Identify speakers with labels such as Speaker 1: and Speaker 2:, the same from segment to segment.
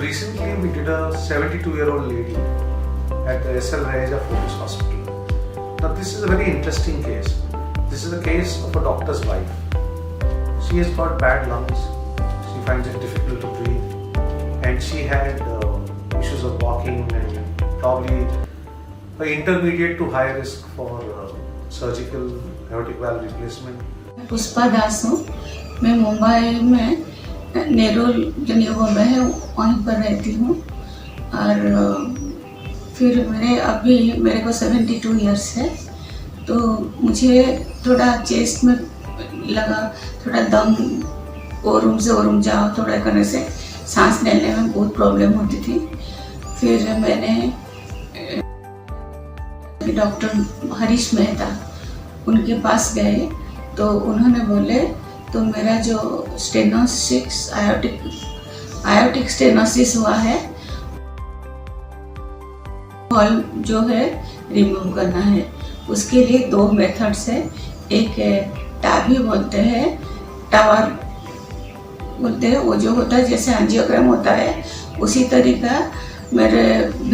Speaker 1: recently we did a 72-year-old lady at the SLR Raheja Hospital. Now this is a very interesting case. This is a case of a doctor's wife. She has got bad lungs, she finds it difficult to breathe, and she had issues of walking and probably an intermediate to high risk for surgical aortic valve replacement.
Speaker 2: Pushpa दास हूँ। मैं मुंबई में नेहरू जो new Bombay है वहीं पर रहती हूँ और फिर मेरे को 72 इयर्स है, तो मुझे थोड़ा चेस्ट में लगा, थोड़ा दम वो रूम से वो रूम जाओ थोड़ा करने से सांस लेने में बहुत प्रॉब्लम होती थी। फिर मैंने डॉक्टर हरीश मेहता उनके पास गए तो उन्होंने बोले तो मेरा जो स्टेनोसिस आयोटिक स्टेनोसिस हुआ है, वॉल्व जो है रिमूव करना है। उसके लिए 2 मेथड्स है, एक टावी बोलते हैं, टावर बोलते हैं, वो जो होता है जैसे एंजियोग्राम होता है उसी तरीका मेरे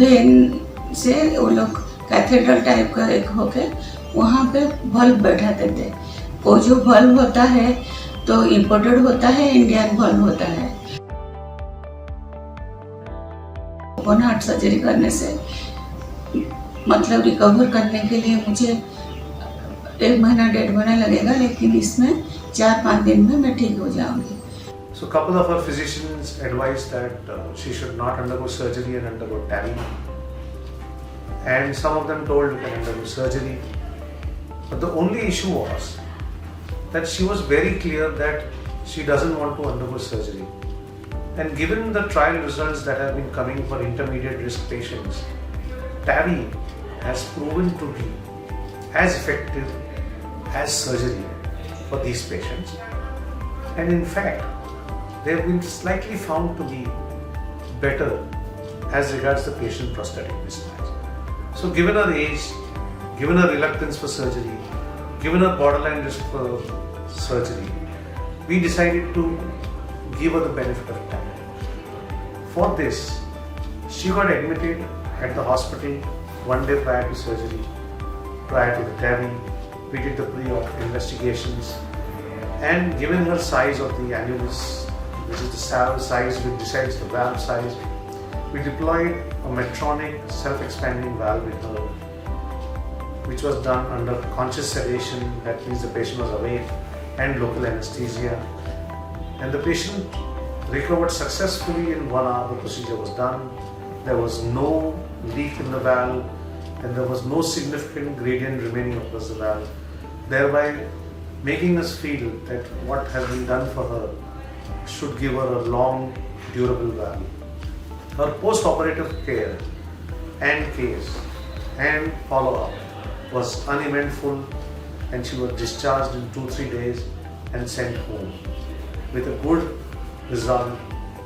Speaker 2: वेन से वो लोग कैथेड्रल टाइप का एक होके वहाँ पे बल्ब बैठा देते। वो जो बल्ब होता है तो इम्पोर्टेड होता है, इंडियन बल्ब होता है। ओपन हार्ट सर्जरी करने से मतलब रिकवर करने के लिए मुझे 1 महीना 1.5 महीना लगेगा, लेकिन इसमें 4-5 दिन में मैं ठीक हो जाऊंगी।
Speaker 1: So a couple of our physicians advised that she should not undergo surgery and undergo Tavi, and some of them told we can undergo surgery. But the only issue was that she was very clear that she doesn't want to undergo surgery. And given the trial results that have been coming for intermediate risk patients, Tavi has proven to be as effective as surgery for these patients. And in fact, they have been slightly found to be better as regards the patient prosthetic discharge. So given her age, given her reluctance for surgery, given her borderline risk for surgery, we decided to give her the benefit of time. For this, she got admitted at the hospital 1 day prior to surgery, prior to the Tavi. We did the pre-op investigations, and given her size of the annulus, which is the size which decides the valve size, we deployed a Medtronic self-expanding valve in her, which was done under conscious sedation. That means the patient was awake, and local anesthesia, and the patient recovered successfully in 1 hour. The procedure was done. There was no leak in the valve, and there was no significant gradient remaining across the valve, thereby making us feel that what has been done for her should give her a long, durable valve. Her post-operative care and case and follow-up was uneventful, and she was discharged in 2-3 days and sent home with a good result,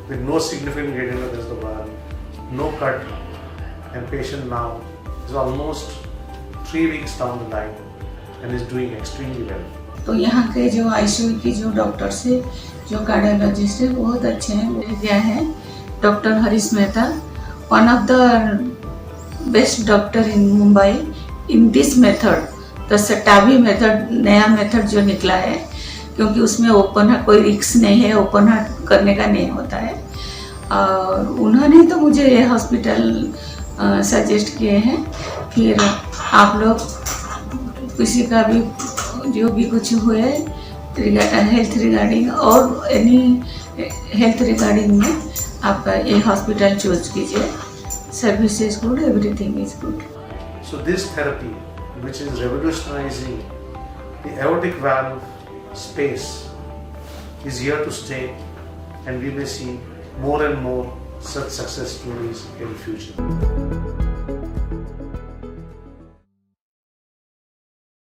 Speaker 1: with no significant gradient against the valve, no cut, and patient now is almost 3 weeks down the line and is doing extremely well.
Speaker 2: तो यहाँ के जो ICU की जो doctors है, जो cardiologist है, बहुत अच्छे हैं। वो क्या है doctor Harish Mehta, one of the best doctor in Mumbai in this method, the TAVI method, नया मेथड जो निकला है, क्योंकि उसमें ओपन हार्ट कोई रिस्क नहीं है, ओपन हार्ट करने का नहीं होता है। और उन्होंने तो मुझे ये हॉस्पिटल सजेस्ट किए हैं। फिर आप लोग किसी का भी जो भी कुछ हुए हेल्थ रिगार्डिंग और एनी हेल्थ रिगार्डिंग में आप ये हॉस्पिटल चूज कीजिए। Service is good, everything is good.
Speaker 1: So this therapy, which is revolutionizing the aortic valve space, is here to stay, and we may see more and more such success stories in future.